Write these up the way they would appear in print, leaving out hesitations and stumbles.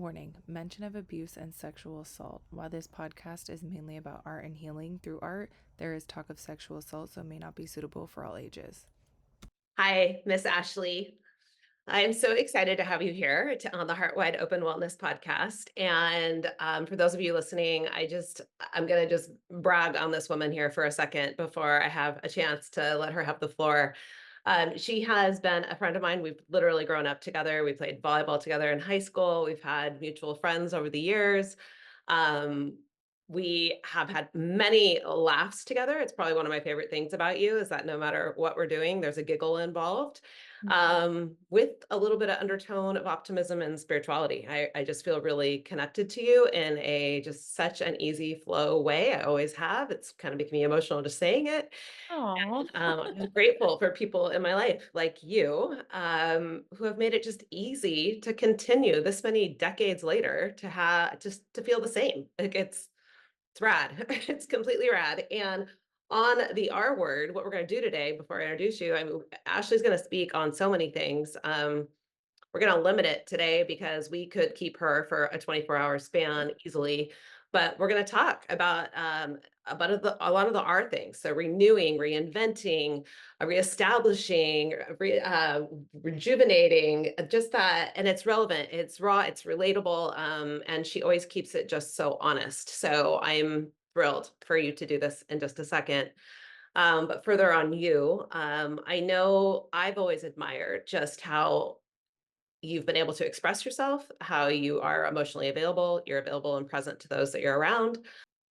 Warning, mention of abuse and sexual assault. While this podcast is mainly about art and healing through art, there is talk of sexual assault, so it may not be suitable for all ages. Hi, Miss Ashley. I am so excited to have you here on the Heart Wide Open Wellness podcast. And for those of you listening, I'm going to just brag on this woman here for a second before I have a chance to let her have the floor. She has been a friend of mine. We've literally grown up together. We played volleyball together in high school. We've had mutual friends over the years. Um, we have had many laughs together. It's probably one of my favorite things about you is that no matter what we're doing, there's a giggle involved, with a little bit of undertone of optimism and spirituality. I just feel really connected to you in a just such an easy flow way. I always have. It's kind of making me emotional just saying it. Aw. I'm grateful for people in my life like you, who have made it just easy to continue this many decades later to have just to feel the same. Like it's rad. It's completely rad. And on the R word, what we're going to do today, before I introduce you, I mean, Ashley's going to speak on so many things. We're going to limit it today because we could keep her for a 24-hour span easily. But we're going to talk about a lot of the R things. So renewing, reinventing, reestablishing, rejuvenating, just that. And it's relevant, it's raw, it's relatable. And she always keeps it just so honest. So I'm thrilled for you to do this in just a second. But further on you, I know I've always admired just how you've been able to express yourself, how you are emotionally available, you're available and present to those that you're around,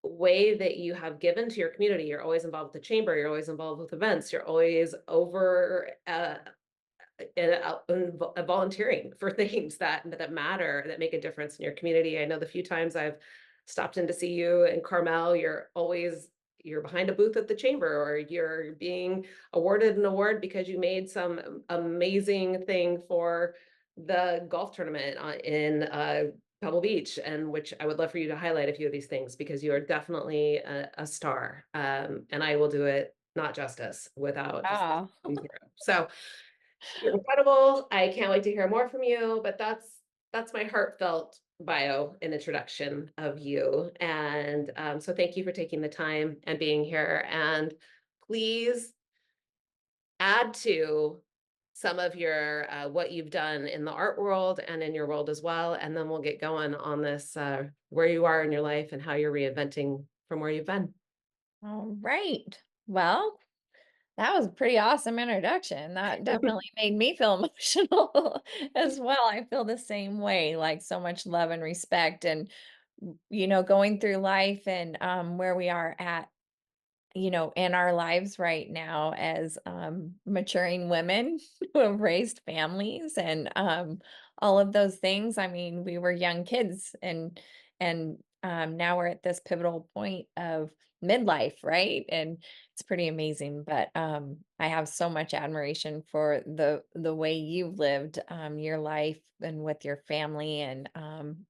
way that you have given to your community. You're always involved with the chamber, you're always involved with events, you're always over volunteering for things that matter, that make a difference in your community. I know the few times I've stopped in to see you in Carmel, you're behind a booth at the chamber, or you're being awarded an award because you made some amazing thing for the golf tournament in Pebble Beach, and which I would love for you to highlight a few of these things because you are definitely a star. And I will do it not justice without just Ah. come through. So you're incredible. I can't wait to hear more from you, but that's my heartfelt bio and introduction of you. And so thank you for taking the time and being here. And please add to some of your what you've done in the art world and in your world as well. And then we'll get going on this where you are in your life and how you're reinventing from where you've been. All right. Well, that was a pretty awesome introduction. That definitely made me feel emotional as well. I feel the same way, like so much love and respect and going through life and where we are at, in our lives right now as maturing women who have raised families and all of those things. I mean, we were young kids and now we're at this pivotal point of midlife, right? And it's pretty amazing. But I have so much admiration for the way you've lived your life and with your family and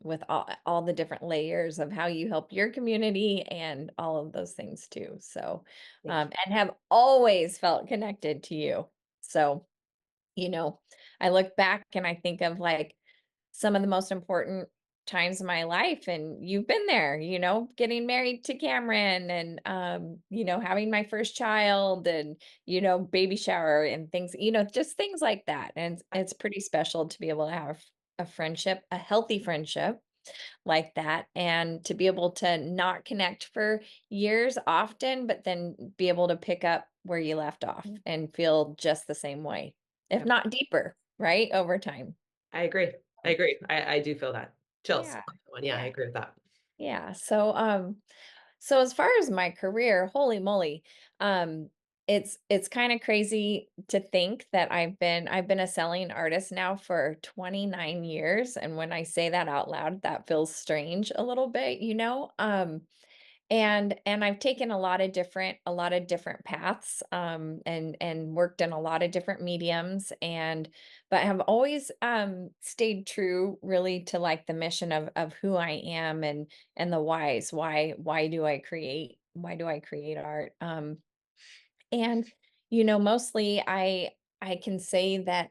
with all the different layers of how you help your community and all of those things too. So Thank you. and have always felt connected to you. So, you know, I look back and I think of like some of the most important times of my life and you've been there, getting married to Cameron and having my first child and baby shower and things, just things like that. And it's pretty special to be able to have a friendship, a healthy friendship like that and to be able to not connect for years often, but then be able to pick up where you left off and feel just the same way, if Yep. not deeper, right? Over time. I agree. I agree. I do feel that. Chills Yeah. on that one. Yeah, I Yeah. agree with that. Yeah. So as far as my career, holy moly, um, it's kind of crazy to think that I've been a selling artist now for 29 years. And when I say that out loud, that feels strange a little bit, and I've taken a lot of different paths, and worked in a lot of different mediums, but have always stayed true really to like the mission of who I am and the whys. Why do I create art? And mostly I can say that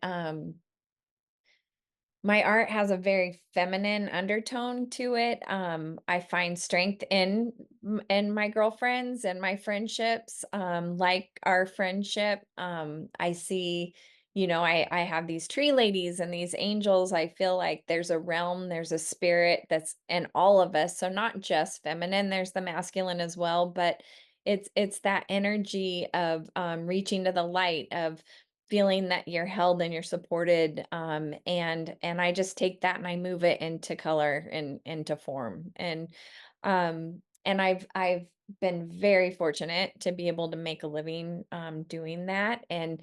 My art has a very feminine undertone to it. I find strength in my girlfriends and my friendships, like our friendship. I see, I have these tree ladies and these angels. I feel like there's a realm, there's a spirit that's in all of us. So not just feminine, there's the masculine as well, but it's that energy of reaching to the light, of feeling that you're held and you're supported, and I just take that and I move it into color and into form, and I've been very fortunate to be able to make a living doing that, and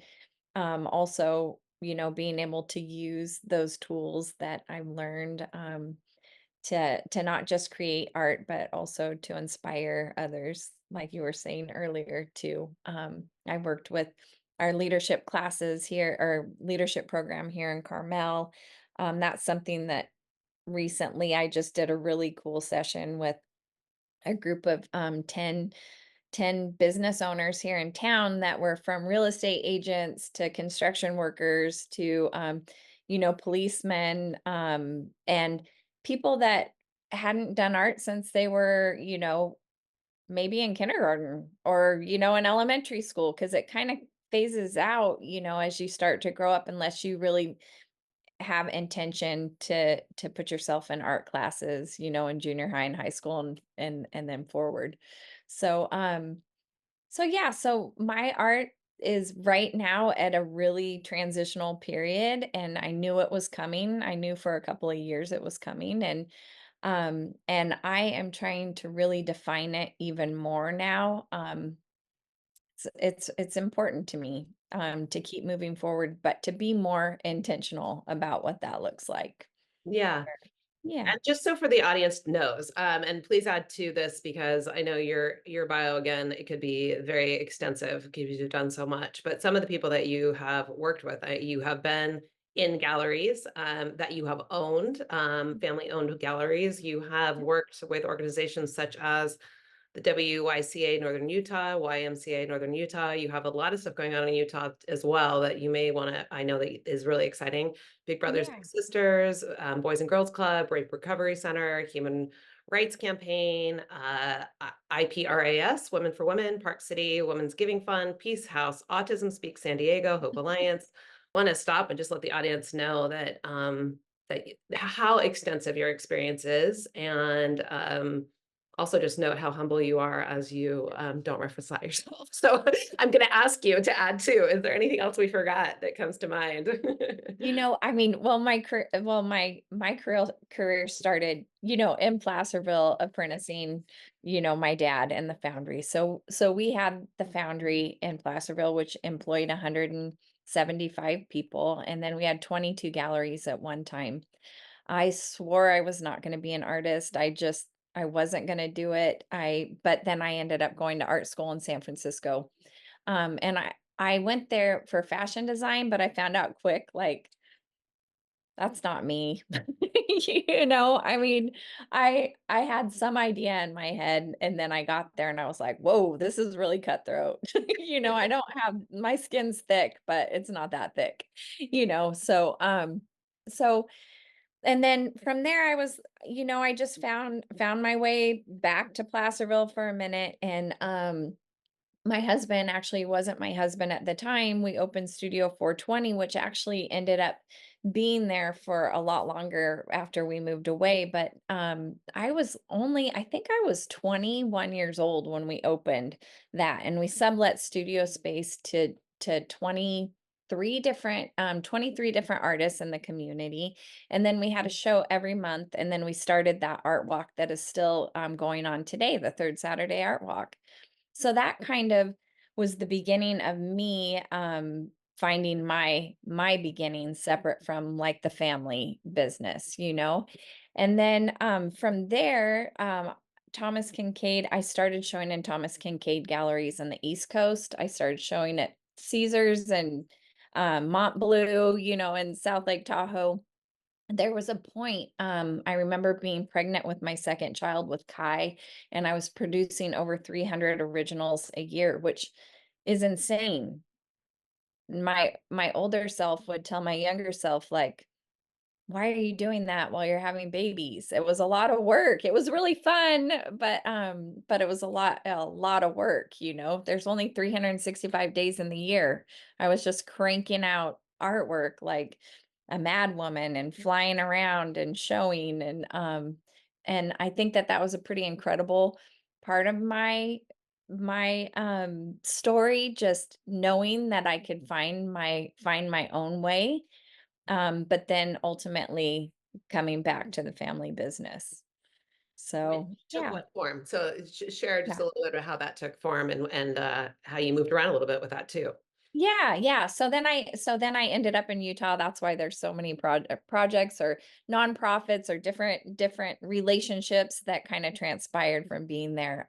also, being able to use those tools that I've learned, to not just create art, but also to inspire others, like you were saying earlier too. I worked with our leadership classes here, or leadership program here in Carmel. That's something that recently I just did a really cool session with a group of 10 business owners here in town that were from real estate agents to construction workers to policemen, and people that hadn't done art since they were, maybe in kindergarten or, in elementary school, because it kind of phases out, as you start to grow up, unless you really have intention to put yourself in art classes, in junior high and high school, and then forward. So yeah, so my art is right now at a really transitional period, and I knew it was coming. I knew for a couple of years it was coming, and I am trying to really define it even more now. It's important to me, to keep moving forward, but to be more intentional about what that looks like. Yeah. Yeah. And just so for the audience knows, and please add to this because I know your bio again, it could be very extensive because you've done so much. But some of the people that you have worked with, you have been in galleries that you have owned, family-owned galleries. You have worked with organizations such as the WYCA Northern Utah, YMCA Northern Utah. You have a lot of stuff going on in Utah as well that you may want to, I know that is really exciting. Big Brothers Yeah. Big Sisters, Boys and Girls Club, Rape Recovery Center, Human Rights Campaign, IPRAS, Women for Women, Park City, Women's Giving Fund, Peace House, Autism Speaks San Diego, Hope Alliance. Want to stop and just let the audience know that how extensive your experience is, and also just note how humble you are as you don't reference that yourself. So I'm going to ask you to add too. Is there anything else we forgot that comes to mind? I mean, well, my career started, in Placerville apprenticing, my dad and the foundry. So we had the foundry in Placerville, which employed 175 people, and then we had 22 galleries at one time. I swore I was not going to be an artist. I wasn't going to do it. But then I ended up going to art school in San Francisco. And I went there for fashion design, but I found out quick, like, that's not me. I mean, I had some idea in my head, and then I got there and I was like, "Whoa, this is really cutthroat." I don't have, my skin's thick, but it's not that thick. So and then from there I was, I just found my way back to Placerville for a minute, and my husband actually wasn't my husband at the time. We opened Studio 420, which actually ended up being there for a lot longer after we moved away. But I think I was 21 years old when we opened that, and we sublet studio space to 23 different artists in the community. And then we had a show every month, and then we started that art walk that is still going on today, the third Saturday art walk. So that kind of was the beginning of me, finding my beginnings separate from, like, the family business. And then, from there, Thomas Kincaid, I started showing in Thomas Kincaid galleries on the East Coast. I started showing at Caesars and, Mont Bleu, in South Lake Tahoe. There was a point, I remember being pregnant with my second child with Kai, and I was producing over 300 originals a year, which is insane. My older self would tell my younger self, like, why are you doing that while you're having babies? It was a lot of work. It was really fun, but it was a lot of work, you know. There's only 365 days in the year. I was just cranking out artwork like a mad woman and flying around and showing and I think that that was a pretty incredible part of my story, just knowing that I could find my own way, but then ultimately coming back to the family business. It So, took yeah. what form? So share just Yeah. a little bit about how that took form and how you moved around a little bit with that too. Yeah, yeah. So then I ended up in Utah. That's why there's so many projects or nonprofits or different relationships that kind of transpired from being there.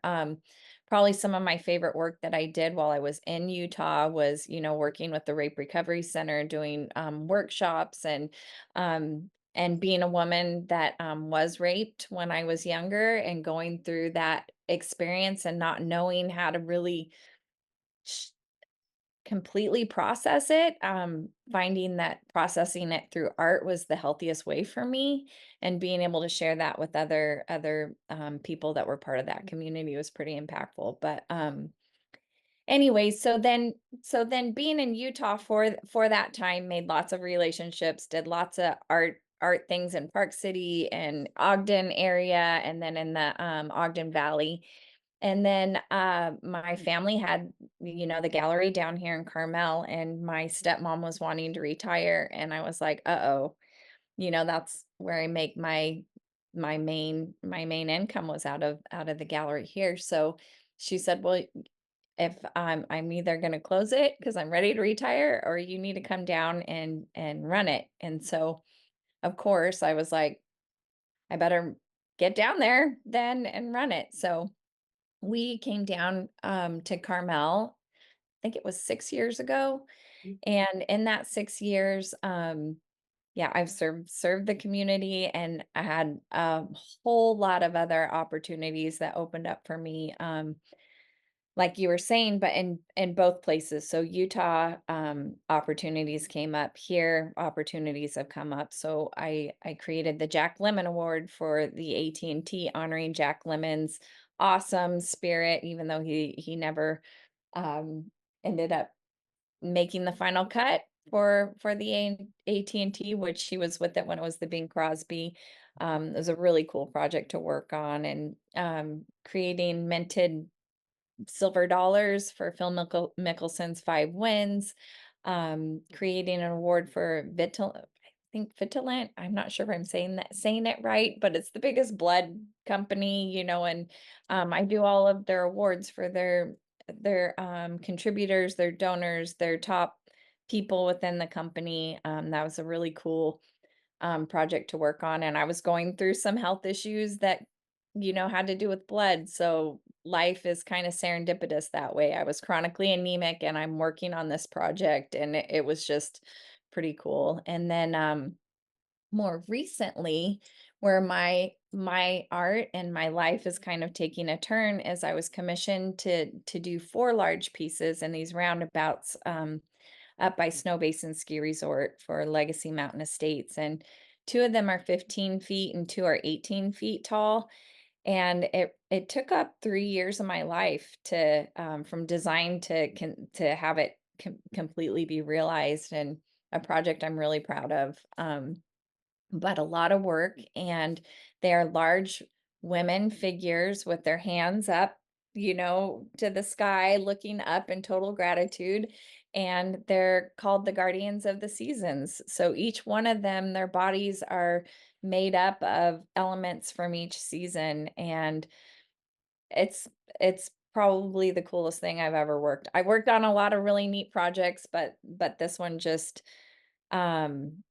Probably some of my favorite work that I did while I was in Utah was, working with the Rape Recovery Center, doing workshops and being a woman that was raped when I was younger and going through that experience and not knowing how to really completely process it, finding that processing it through art was the healthiest way for me, and being able to share that with other people that were part of that community was pretty impactful. But anyway, so then being in Utah for that time, made lots of relationships, did lots of art things in Park City and Ogden area, and then in the Ogden Valley. And then, my family had, the gallery down here in Carmel, and my stepmom was wanting to retire, and I was like, "Uh-oh," that's where I make my main income was out of the gallery here. So she said, "Well, if I'm either gonna close it because 'cause I'm ready to retire, or you need to come down and run it." And so, of course, I was like, "I better get down there then and run it." So we came down, to Carmel, I think it was 6 years ago, Mm. and in that 6 years, yeah, I've served the community, and I had a whole lot of other opportunities that opened up for me, like you were saying, but in both places. So Utah, opportunities came up. Here, opportunities have come up. So I created the Jack Lemmon Award for the AT&T, honoring Jack Lemmon's awesome spirit, even though he never um, ended up making the final cut for the AT&T, which he was with it when it was the Bing Crosby. It was a really cool project to work on, and creating minted silver dollars for Phil Mickelson's Five Wins, creating an award for I think Vitalant. I'm not sure if I'm saying it right, but it's the biggest blood company, and I do all of their awards for their contributors, their donors, their top people within the company. That was a really cool project to work on. And I was going through some health issues that, had to do with blood. So life is kind of serendipitous that way. I was chronically anemic and I'm working on this project, and it was just pretty cool. And then more recently, where my art and my life is kind of taking a turn, as I was commissioned to do 4 large pieces in these roundabouts, up by Snow Basin Ski Resort for Legacy Mountain Estates. And 2 of them are 15 feet and 2 are 18 feet tall. And it took up 3 years of my life to, from design to have it completely be realized, and a project I'm really proud of. But a lot of work, and they are large women figures with their hands up, to the sky, looking up in total gratitude, and they're called the guardians of the seasons. So each one of them, their bodies are made up of elements from each season, and it's probably the coolest thing I've ever worked. I worked on a lot of really neat projects, but this one um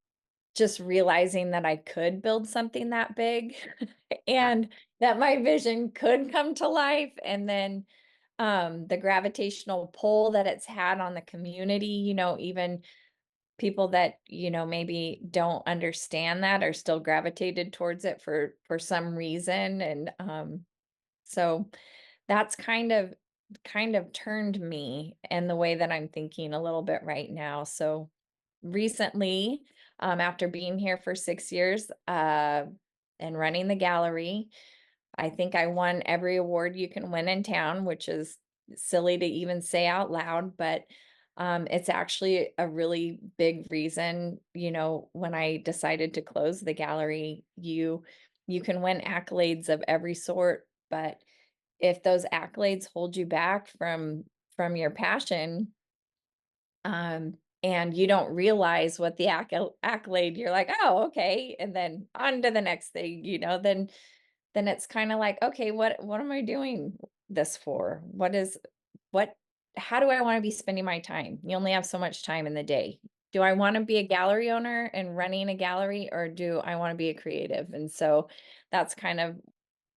just realizing that I could build something that big Yeah. and that my vision could come to life, and then the gravitational pull that it's had on the community, even people that, maybe don't understand that are still gravitated towards it for some reason. And so that's kind of turned me and the way that I'm thinking a little bit right now. So recently, after being here for 6 years, and running the gallery. I think I won every award you can win in town, which is silly to even say out loud, but it's actually a really big reason, when I decided to close the gallery. You can win accolades of every sort, but if those accolades hold you back from your passion, um, and you don't realize what the accolade, you're like, oh, okay, and then on to the next thing, then it's kind of like, okay, what am I doing this for? What how do I want to be spending my time? You only have so much time in the day. Do I want to be a gallery owner and running a gallery, or do I want to be a creative? And so that's kind of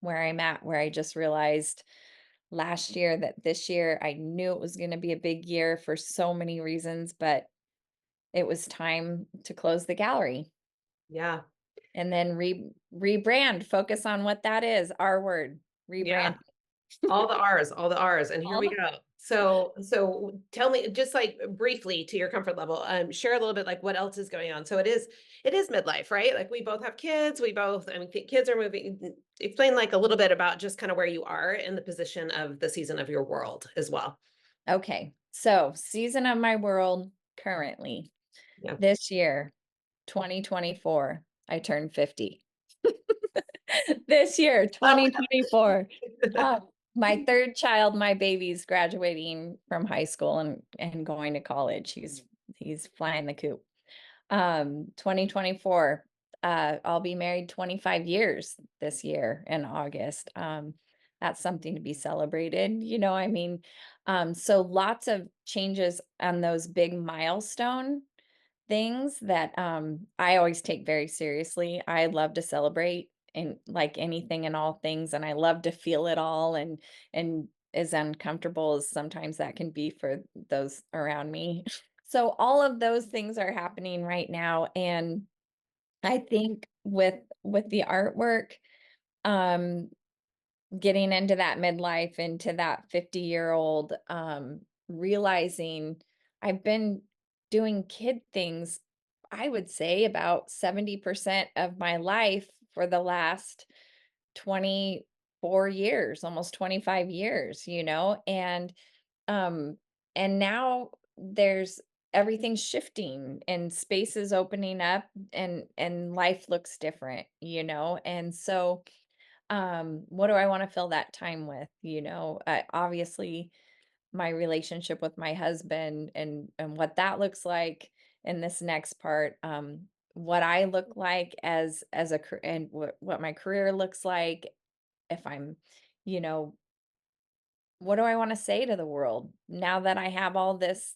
where I'm at, where I just realized last year that this year I knew it was going to be a big year for so many reasons, but it was time to close the gallery Yeah. and then rebrand, focus on what that is, our word, Yeah. rebrand. All the R's, all the R's, and here All we the go. So tell me, just like briefly to your comfort level, share a little bit like what else is going on. So it is midlife, right? Like we both have kids. I mean, kids are moving. Explain like a little bit about just kind of where you are in the position of the season of your world as well. Okay. So, season of my world currently Yeah. this year, 2024, I turned 50. This year, Oh, 2024. My third child, my baby's graduating from high school and going to college. He's flying the coop. 2024, I'll be married 25 years this year in August. That's something to be celebrated, I mean, so lots of changes on those big milestone things that I always take very seriously. I love to celebrate and like anything and all things, and I love to feel it all, and as uncomfortable as sometimes that can be for those around me. So all of those things are happening right now, and I think with the artwork, um, getting into that midlife, into that 50-year-old, realizing I've been doing kid things, I would say about 70% of my life for the last 24 years, almost 25 years, um, and now there's everything's shifting and space is opening up, and life looks different, and so what do I want to fill that time with? Obviously my relationship with my husband and what that looks like in this next part, what I look like as and what my career looks like, if I'm, you know, what do I want to say to the world now that I have all this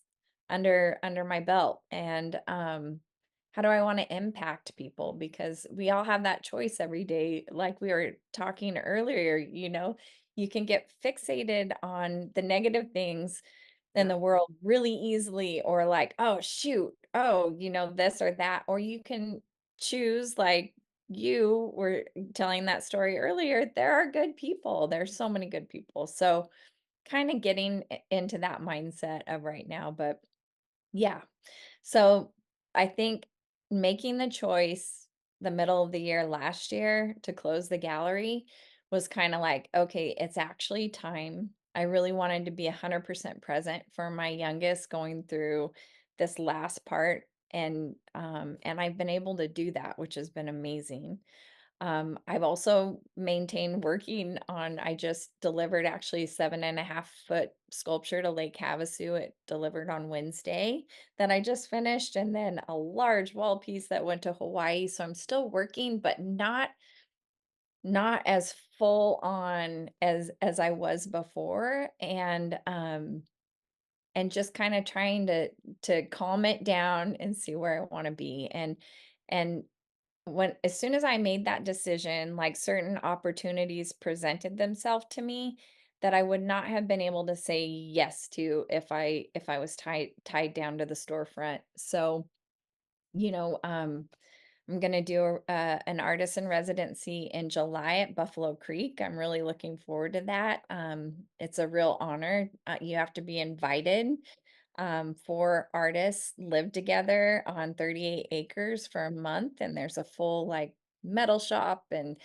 under my belt? And how do I want to impact people? Because we all have that choice every day. Like we were talking earlier, you can get fixated on the negative things in Yeah. the world really easily, or like, oh shoot, oh, this or that, or you can choose, like you were telling that story earlier, there are good people, there's so many good people. So kind of getting into that mindset of right now, but yeah. So I think making the choice the middle of the year last year to close the gallery was kind of like, okay, it's actually time. I really wanted to be 100% present for my youngest going through this last part, and I've been able to do that, which has been amazing. I've also maintained working on, I just delivered actually 7.5 foot sculpture to Lake Havasu. It delivered on Wednesday that I just finished, and then a large wall piece that went to Hawaii. So I'm still working, but not as full on as I was before. And just kind of trying to calm it down and see where I want to be. And when as soon as I made that decision, like certain opportunities presented themselves to me that I would not have been able to say yes to if I was tied down to the storefront. So, you know, um, I'm gonna do an artist in residency in July at Buffalo Creek. I'm really looking forward to that. It's a real honor. You have to be invited. 4 artists live together on 38 acres for a month, and there's a full like metal shop and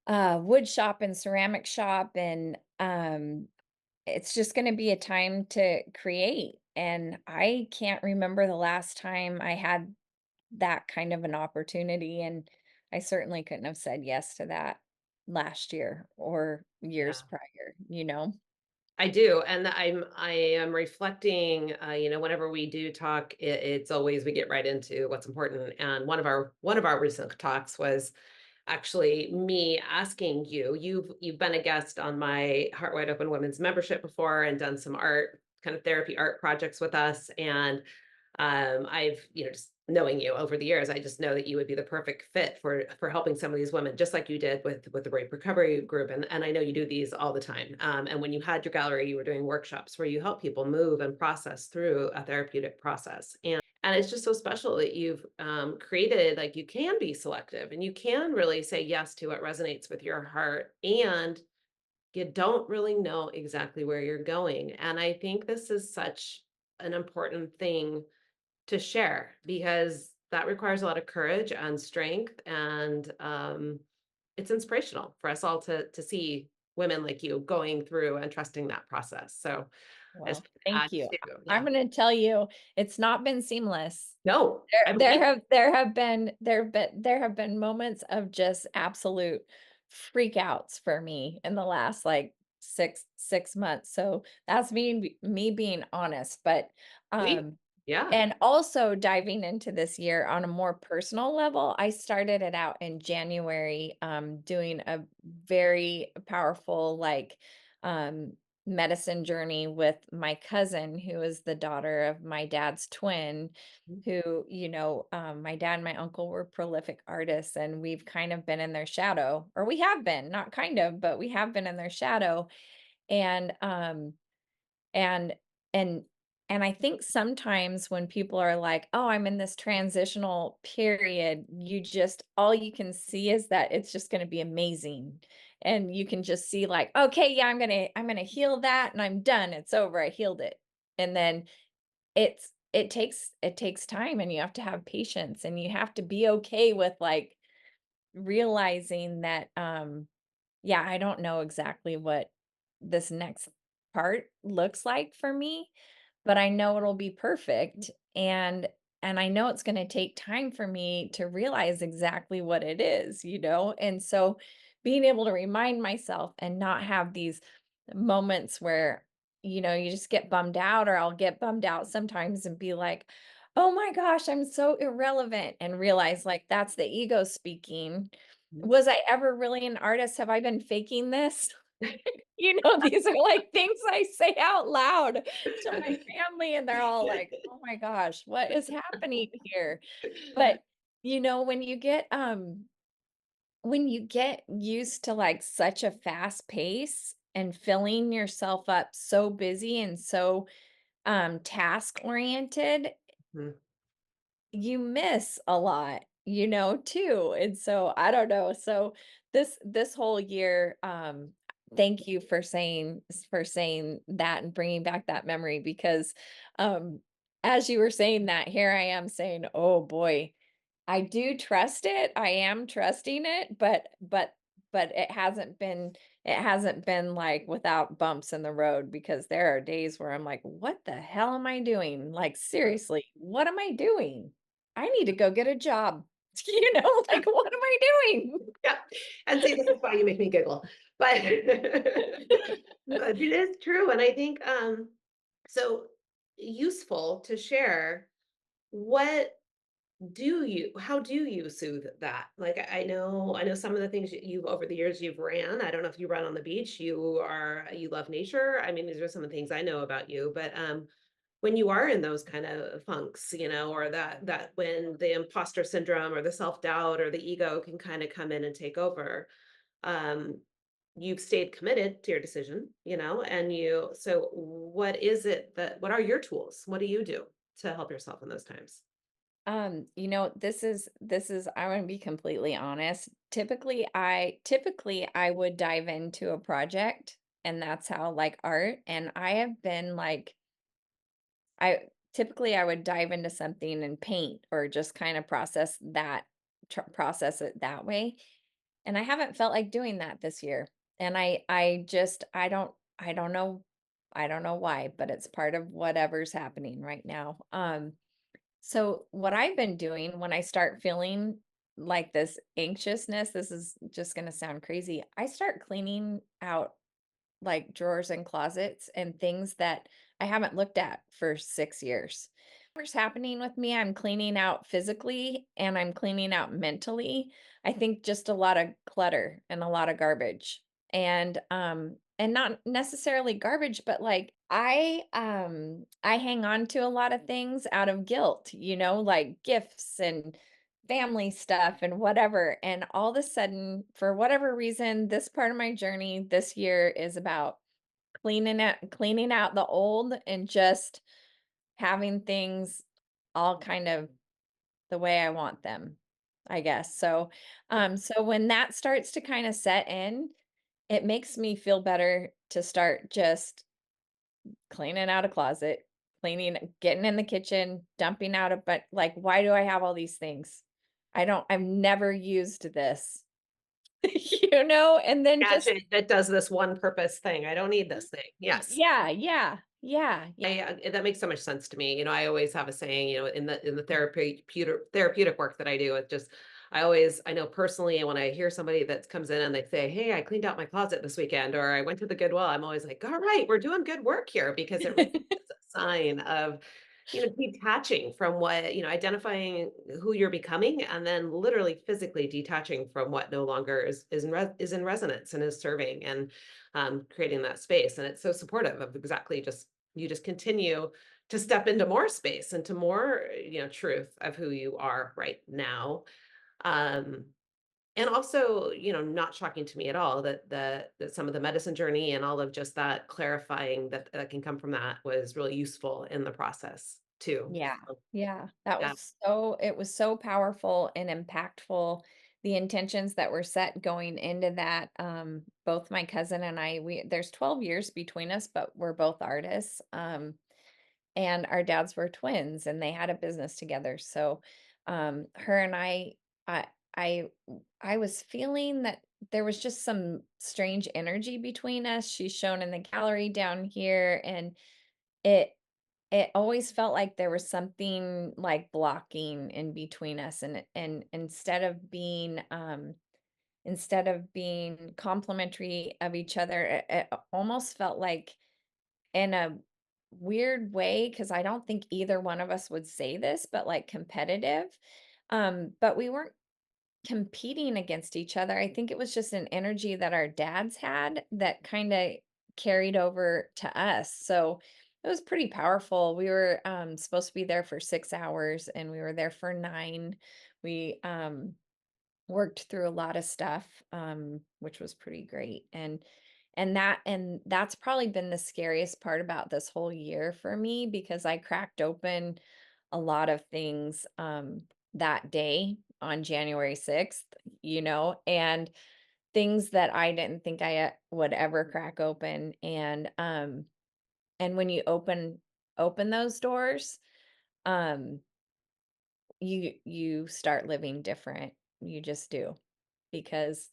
wood shop and ceramic shop, and it's just going to be a time to create. And I can't remember the last time I had that kind of an opportunity, and I certainly couldn't have said yes to that last year or years Yeah. prior, you know? I do, and I am reflecting, whenever we do talk, it's always we get right into what's important. And one of our recent talks was actually me asking you. You've been a guest on my Heart Wide Open Women's membership before and done some art, kind of therapy art projects with us. And I've, just knowing you over the years, I just know that you would be the perfect fit for helping some of these women, just like you did with the rape recovery group. And I know you do these all the time. And when you had your gallery, you were doing workshops where you help people move and process through a therapeutic process. And it's just so special that you've created, like, you can be selective and you can really say yes to what resonates with your heart. And you don't really know exactly where you're going. And I think this is such an important thing to share because that requires a lot of courage and strength. And it's inspirational for us all to see women like you going through and trusting that process. So I just Well, add thank you. to, I'm yeah. gonna tell you, it's not been seamless. No, There I there believe have there have been there have been moments of just absolute freakouts for me in the last, like, 6 months, so that's me being honest, but, sweet. um Yeah. and also diving into this year on a more personal level, I started it out in January, doing a very powerful, like, um, medicine journey with my cousin, who is the daughter of my dad's twin, who, my dad and my uncle were prolific artists, and we've kind of been in their shadow, or we have been, not kind of, but we have been in their shadow. And, and and and I think sometimes when people are like, "Oh, I'm in this transitional period," you just all you can see is that it's just gonna be amazing. And you can just see like, "Okay, yeah, I'm gonna heal that and I'm done. It's over. I healed it." And then it takes time, and you have to have patience, and you have to be okay with like realizing that yeah, I don't know exactly what this next part looks like for me, but I know it'll be perfect, and I know it's going to take time for me to realize exactly what it is, you know? And so being able to remind myself and not have these moments where you just get bummed out, or I'll get bummed out sometimes and be like, "Oh my gosh, I'm so irrelevant," and realize like that's the ego speaking. Mhm. Was I ever really an artist? Have I been faking this? These are like things I say out loud to my family, and they're all like, "Oh my gosh, what is happening here?" But, when you get used to like such a fast pace and filling yourself up so busy and so task oriented, Mhm. you miss a lot, too. And so I don't know. So this whole year, thank you for saying that and bringing back that memory, because um as you were saying that, here I am saying, "Oh boy, I do trust it. I am trusting it, but it hasn't been like without bumps in the road, because there are days where I'm like, "What the hell am I doing? Like, seriously, what am I doing? I need to go get a job." Like, what am I doing? Yeah, and see, this is why you make me giggle, but but it is true, and I think, so useful to share. What how do you soothe that? Like, I know some of the things you've over the years you've ran. I don't know if you run on the beach, you love nature. I mean, these are some of the things I know about you, but, when you are in those kind of funks, or that when the imposter syndrome or the self-doubt or the ego can kind of come in and take over, um, you've stayed committed to your decision, and so what are your tools? What do you do to help yourself in those times? This is I want to be completely honest. Typically I would dive into a project, and that's how, like, art, and I have been like I typically I would dive into something and paint or just kind of process it that way. And I haven't felt like doing that this year. And I just I don't know why, but it's part of whatever's happening right now. So what I've been doing when I start feeling like this anxiousness, this is just going to sound crazy. I start cleaning out like drawers and closets and things that I haven't looked at for 6 years. Whatever's happening with me, I'm cleaning out physically and I'm cleaning out mentally. I think just a lot of clutter and a lot of garbage. And not necessarily garbage, but like I hang on to a lot of things out of guilt, like gifts and family stuff and whatever. And all of a sudden, for whatever reason, this part of my journey this year is about cleaning out the old and just having things all kind of the way I want them, I guess. So when that starts to kind of set in, it makes me feel better to start just cleaning out a closet, getting in the kitchen, dumping out but like, why do I have all these things? I've never used this, and then just Gadget that does this one purpose thing. I don't need this thing. Yes. yeah, yeah, yeah, yeah. That makes so much sense to me. I always have a saying, in the therapeutic work that I do, it just I know personally, and when I hear somebody that comes in and they say, "Hey, I cleaned out my closet this weekend," or "I went to the Goodwill," I'm always like, "All right, we're doing good work here," because it really is a sign of, detaching from what, identifying who you're becoming, and then literally physically detaching from what no longer is in resonance and is serving, and creating that space. And it's so supportive of exactly just you just continue to step into more space, into more, truth of who you are right now. Um, and also, not shocking to me at all that some of the medicine journey and all of just that clarifying that can come from that was really useful in the process too. Yeah, So, yeah, that yeah. was it was so powerful and impactful. The intentions that were set going into that, both my cousin and I, there's 12 years between us, but we're both artists. And our dads were twins and they had a business together. So, her and I, I, I was feeling that there was just some strange energy between us. She's shown in the gallery down here, and it it always felt like there was something like blocking in between us, and instead of being complimentary of each other, it almost felt like in a weird way, because I don't think either one of us would say this, but like competitive. But we weren't competing against each other. I think it was just an energy that our dads had that kind of carried over to us. So it was pretty powerful. We were supposed to be there for 6 hours and we were there for 9. We worked through a lot of stuff, which was pretty great. And that's probably been the scariest part about this whole year for me, because I cracked open a lot of things that day on January 6th, and things that I didn't think I would ever crack open. And when you open those doors, um you start living different. You just do, because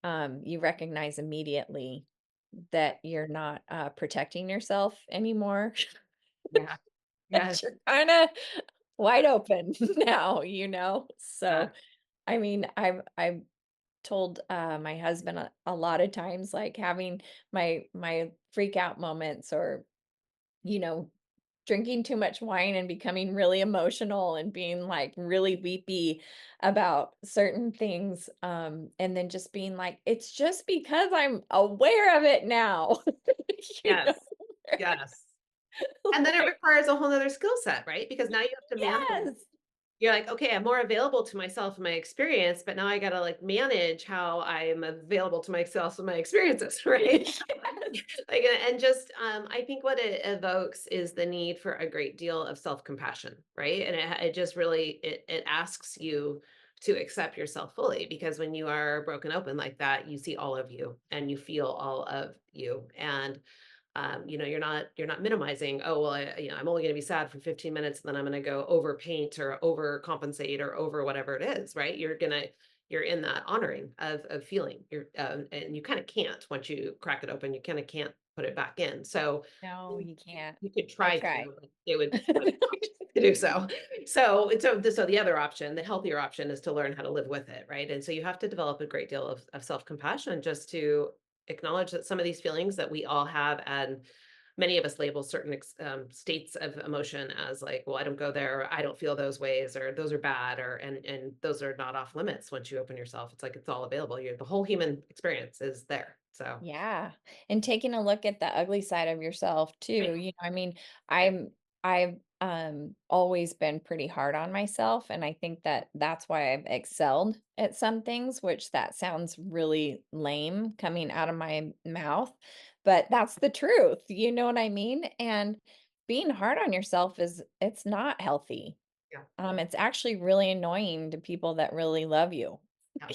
you recognize immediately that you're not protecting yourself anymore. Yeah. That Yes. you're kind of wide open now, Yeah. so I mean, I've told my husband a lot of times, like having my freak out moments, or you know drinking too much wine and becoming really emotional and being like really weepy about certain things, and then just being like, it's just because I'm aware of it now. you know Yes. Yes. And then it like, requires a whole nother skill set, right? Because now you have to manage. yes. You're like, okay, I'm more available to myself and my experience, but now I gotta like manage how I'm available to myself and my experiences, right? Yes. Like, and just, I think what it evokes is the need for a great deal of self-compassion, right? And it just really, it asks you to accept yourself fully, because when you are broken open like that, you see all of you and you feel all of you. And You're not minimizing, oh, well, I'm only going to be sad for 15 minutes and then I'm going to go over paint or over compensate or over whatever it is, right? You're in that honoring of feeling. And you kind of can't, once you crack it open, you kind of can't put it back in. So No, you can't. you could I try try. to, but it would to do so. So the other option, the healthier option, is to learn how to live with it, right? And so you have to develop a great deal of self-compassion just to acknowledge that some of these feelings that we all have, and many of us label certain states of emotion as like, well, I don't go there, or I don't feel those ways, or those are bad, or and those are not off limits. Once you open yourself, it's like it's all available. The whole human experience is there. So Yeah. And taking a look at the ugly side of yourself right, too. I mean, right, I've always been pretty hard on myself, and I think that that's why I've excelled at some things, which that sounds really lame coming out of my mouth, but that's the truth. You know what I mean? And being hard on yourself it's not healthy. yeah, It's actually really annoying to people that really love you,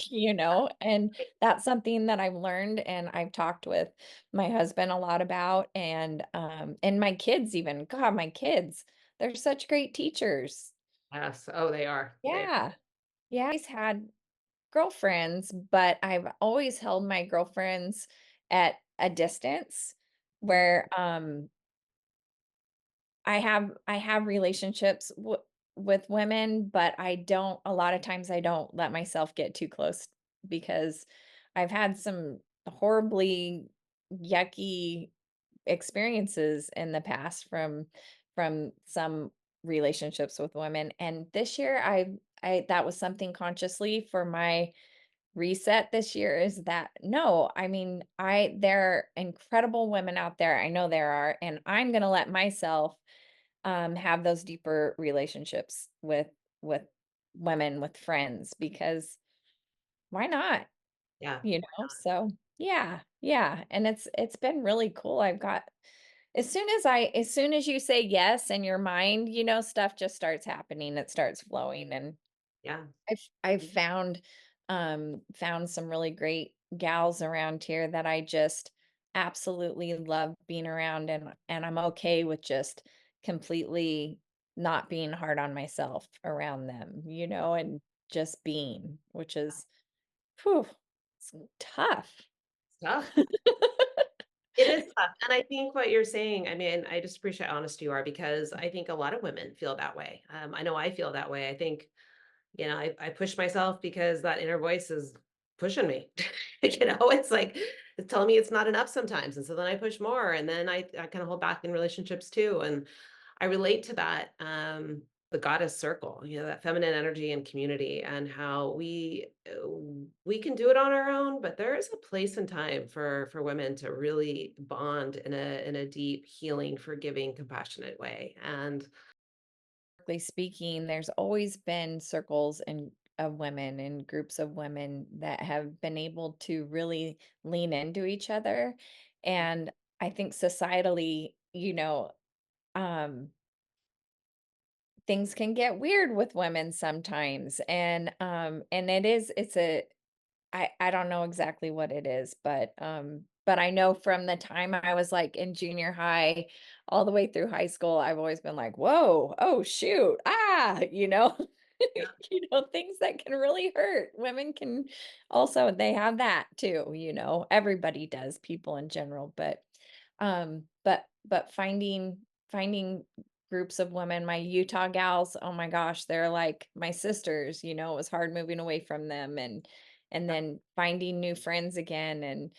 yeah, and right, that's something that I've learned and I've talked with my husband a lot about, and my kids even. God, my kids, they're such great teachers. yes. Oh, they are. They are. Yeah. Yeah, I've always had girlfriends, but I've always held my girlfriends at a distance Mhm. where, I have relationships with women, but I don't a lot of times I don't let myself get too close because I've had some horribly yucky experiences in the past from some relationships with women. And this year I that was something consciously for my reset this year is that no, I mean, I there are incredible women out there. I know there are, and I'm going to let myself have those deeper relationships with women, with friends, because why not? Yeah. So yeah, yeah. And it's been really cool. I've got as soon as you say yes in your mind, stuff just starts happening. It starts flowing. And Yeah. I've found some really great gals around here that I just absolutely love being around, and I'm okay with just completely not being hard on myself around them, and just being, which is whew, it's tough. It's tough. It is tough. And I think what you're saying, I mean, I just appreciate how honest you are, because I think a lot of women feel that way. I know I feel that way. I think, I push myself because that inner voice is pushing me. It's like it's telling me it's not enough sometimes. And so then I push more, and then I kind of hold back in relationships too. And I relate to that, the goddess circle, that feminine energy and community, and how we can do it on our own, but there is a place and time for women to really bond in a deep, healing, forgiving, compassionate way. And Historically speaking, there's always been circles and of women and groups of women that have been able to really lean into each other. And I think societally, um, things can get weird with women sometimes. And I don't know exactly what it is, but I know from the time I was, like, in junior high all the way through high school, I've always been like, "Whoa, oh, shoot, ah," you know? yeah, Things that can really hurt. Women can also they have that too, Everybody does, people in general, but finding groups of women, my Utah gals, oh my gosh, they're like my sisters, it was hard moving away from them, and yeah, then finding new friends again, and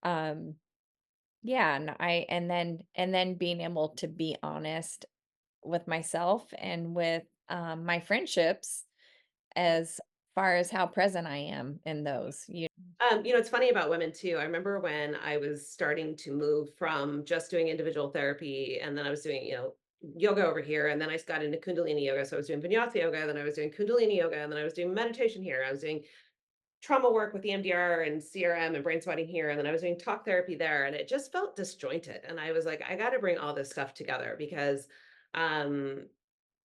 um yeah, and then being able to be honest with myself and with my friendships as far as how present I am in those. It's funny about women too. I remember when I was starting to move from just doing individual therapy, and then I was doing, yoga over here, and then I got into Kundalini yoga. So I was doing Vinyasa yoga, then I was doing Kundalini yoga, and then I was doing meditation here. I was doing trauma work with EMDR and CRM and brain spotting here, and then I was doing talk therapy there, and it just felt disjointed. And I was like, I got to bring all this stuff together, because um,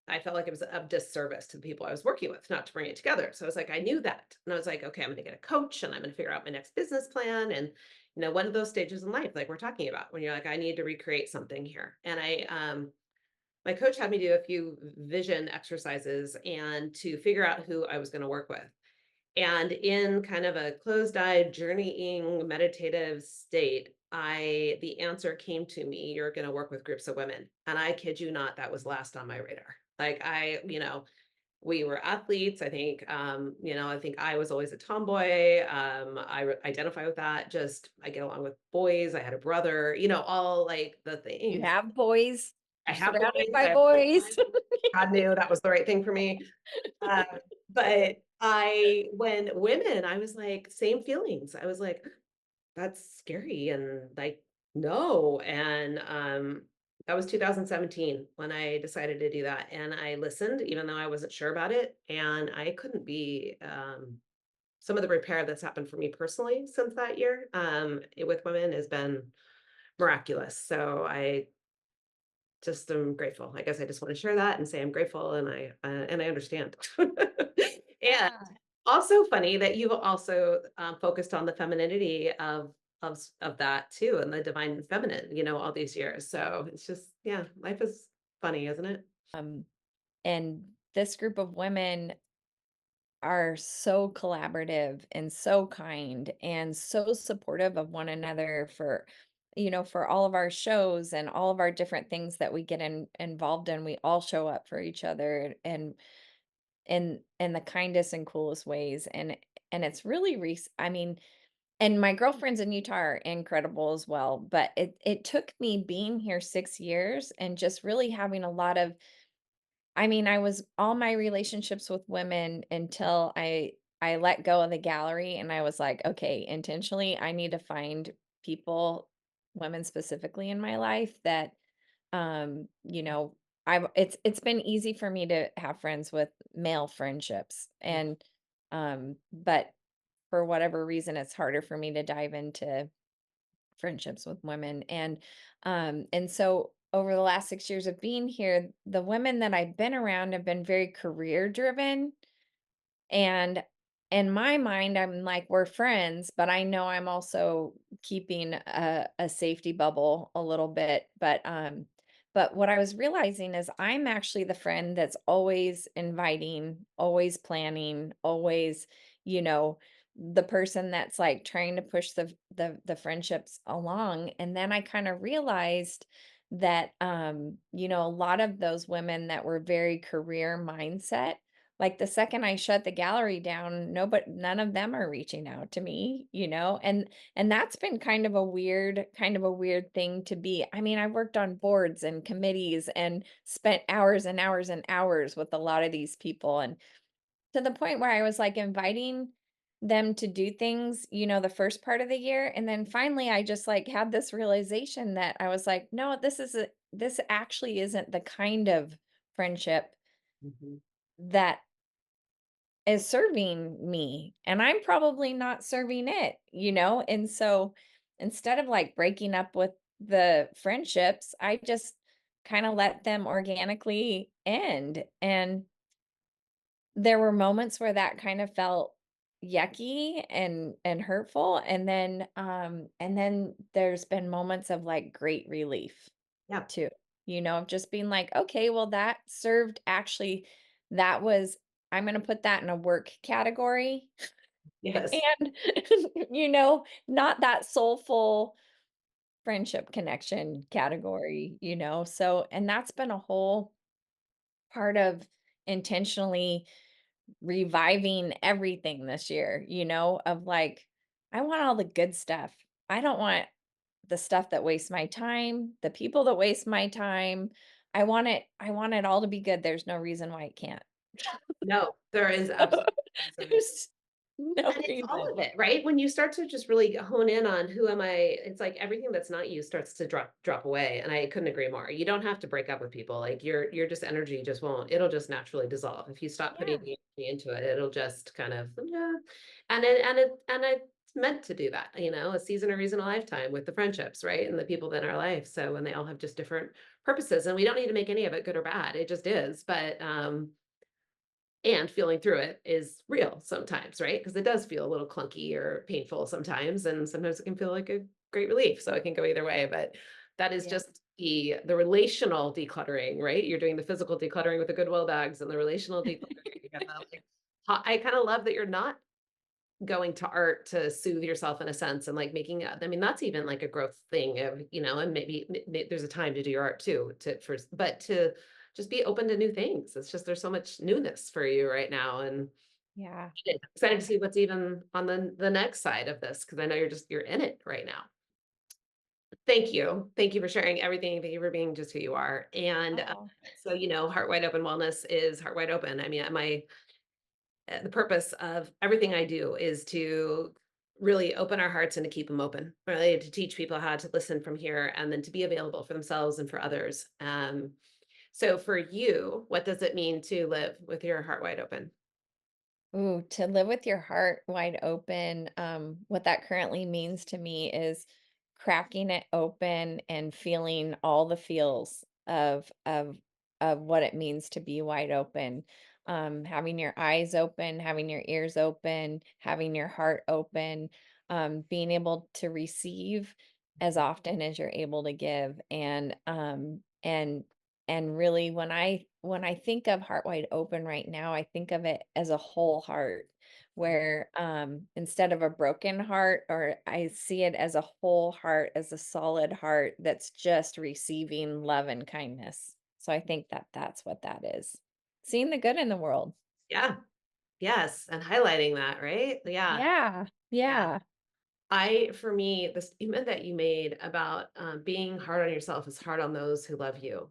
I felt like it was a disservice to the people I was working with not to bring it together. So I was like, I knew that. And I was like, okay, I'm going to get a coach, and I'm going to figure out my next business plan. And, one of those stages in life, like we're talking about, when you're like, I need to recreate something here. And my coach had me do a few vision exercises and to figure out who I was going to work with. And in kind of a closed-eyed, journeying, meditative state, the answer came to me, you're going to work with groups of women. And I kid you not, that was last on my radar. Like we were athletes. I think, I think I was always a tomboy. Identify with that. Just, I get along with boys. I had a brother, all like the You things. have boys. I You're have surrounded boys. by I have boys. God knew that was the right thing for me. But when women, I was like, same feelings. I was like, that's scary. And like, no. And that was 2017 when I decided to do that. And I listened, even though I wasn't sure about it. And I couldn't be, some of the repair that's happened for me personally since that year with women has been miraculous. So I just am grateful. I guess I just want to share that and say I'm grateful and I understand. And Yeah. also funny that you've also focused on the femininity of that too, and the divine feminine, all these years. So it's just, yeah, life is funny, isn't it? And this group of women are so collaborative and so kind and so supportive of one another for all of our shows and all of our different things that we get involved in. We all show up for each other and in the kindest and coolest ways. And it's really I mean, and my girlfriends in Utah are incredible as well. But it took me being here 6 years and just really having a lot of I was all my relationships with women until I let go of the gallery and I was like, okay, intentionally, I need to find people, women specifically in my life that you know, it's been easy for me to have friends with male friendships but for whatever reason it's harder for me to dive into friendships with women. And so over the last 6 years of being here, the women that I've been around have been very career driven. And in my mind, I'm like, we're friends, but I know I'm also keeping a safety bubble a little bit. But what I was realizing is I'm actually the friend that's always inviting, always planning, always, you know, the person that's like trying to push the friendships along. And then I kind of realized that a lot of those women that were very career mindset, like, the second I shut the gallery down, none of them are reaching out to me, and that's been kind of a weird thing to be. I mean, I worked on boards and committees and spent hours and hours and hours with a lot of these people, and to the point where I was, like, inviting them to do things, the first part of the year, and then finally, I just, like, had this realization that I was like, "No, this actually isn't the kind of friendship Mhm. that is serving me, and I'm probably not serving it. And so instead of like breaking up with the friendships, I just kind of let them organically end. And there were moments where that kind of felt yucky and hurtful, and then there's been moments of like great relief Yeah. too, of just being like, okay, well, that served actually, that was, I'm going to put that in a work category Yes. and, not that soulful friendship connection category. So, and that's been a whole part of intentionally reviving everything this year, of like, I want all the good stuff. I don't want the stuff that wastes my time, the people that waste my time. I want it all to be good. There's no reason why it can't. No, there is absolutely no reason. There's no And it's all reason. of it, right? When you start to just really hone in on who am I, it's like everything that's not you starts to drop away. And I couldn't agree more. You don't have to break up with people. Like your just energy just won't, it'll just naturally dissolve. If you stop putting Yeah. the energy into it, it'll just kind of, yeah. And it's meant to do that, a season, a reason, a lifetime with the friendships, right? And the people in our life. So when they all have just different purposes, and we don't need to make any of it good or bad. It just is. But and feeling through it is real sometimes, right? Because it does feel a little clunky or painful sometimes, and sometimes it can feel like a great relief. So it can go either way, but that is Yeah. just the relational decluttering, right? You're doing the physical decluttering with the Goodwill bags, and the relational decluttering. You got the, like, I kind of love that you're not going to art to soothe yourself in a sense, and like making I mean, that's even like a growth thing of, and maybe there's a time to do your art too, but to just be open to new things. It's just there's so much newness for you right now, and Yeah. excited to see what's even on the next side of this, because I know you're in it right now. Thank you for sharing everything. Thank you for being just who you are. And Oh. so, Heart Wide Open Wellness is heart wide open. I mean, the purpose of everything I do is to really open our hearts and to keep them open, really to teach people how to listen from here and then to be available for themselves and for others. So for you, what does it mean to live with your heart wide open? Ooh, to live with your heart wide open, what that currently means to me is cracking it open and feeling all the feels of what it means to be wide open. Having your eyes open, having your ears open, having your heart open, being able to receive as often as you're able to give. And really, when I think of heart wide open right now, I think of it as a whole heart, where instead of a broken heart, or I see it as a whole heart, as a solid heart that's just receiving love and kindness. So I think that that's what that is. Seeing the good in the world. Yeah. Yes. And highlighting that, right? Yeah. Yeah. Yeah. Yeah. For me, the statement that you made about being hard on yourself is hard on those who love you.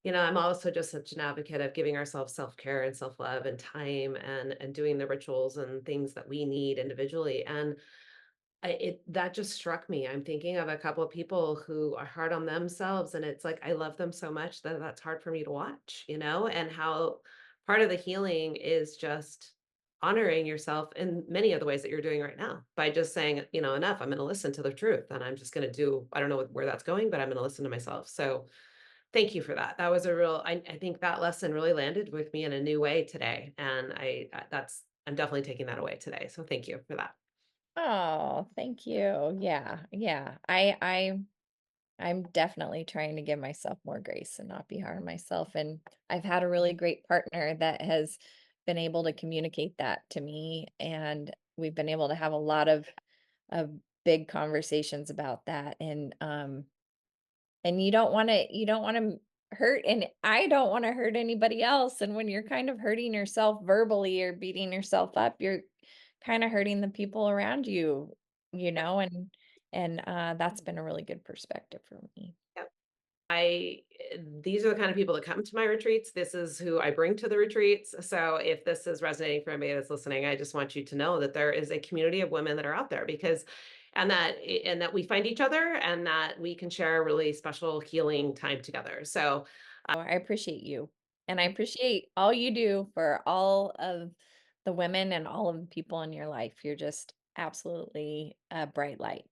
I'm also just such an advocate of giving ourselves self-care and self-love and time, and doing the rituals and things that we need individually. And that just struck me. I'm thinking of a couple of people who are hard on themselves, and it's like I love them so much that that's hard for me to watch, and how part of the healing is just honoring yourself in many of the ways that you're doing right now by just saying, enough. I'm going to listen to the truth, and I'm just going to do. I don't know where that's going, but I'm going to listen to myself. So thank you for that. That was a real, I think that lesson really landed with me in a new way today. And I'm definitely taking that away today. So thank you for that. Oh, thank you. Yeah. Yeah. I'm definitely trying to give myself more grace and not be hard on myself. And I've had a really great partner that has been able to communicate that to me. And we've been able to have a lot of big conversations about that. And you don't want to hurt, and I don't want to hurt anybody else. And when you're kind of hurting yourself verbally or beating yourself up, you're kind of hurting the people around you, Yeah. and that's been a really good perspective for me. Yeah. These are the kind of people that come to my retreats. This is who I bring to the retreats. So if this is resonating for anybody that's listening, I just want you to know that there is a community of women that are out there, and that we find each other, and that we can share a really special healing time together. So Oh, I appreciate you. And I appreciate all you do for all of the women and all of the people in your life. You're just absolutely a bright light.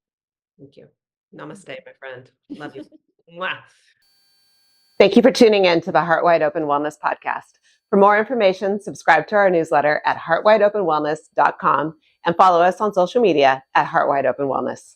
thank you. Namaste, Mhm. my friend. Love you. Mwah. Thank you for tuning in to the Heart Wide Open Wellness Podcast. For more information, subscribe to our newsletter at heartwideopenwellness.com and follow us on social media at Heart Wide Open Wellness.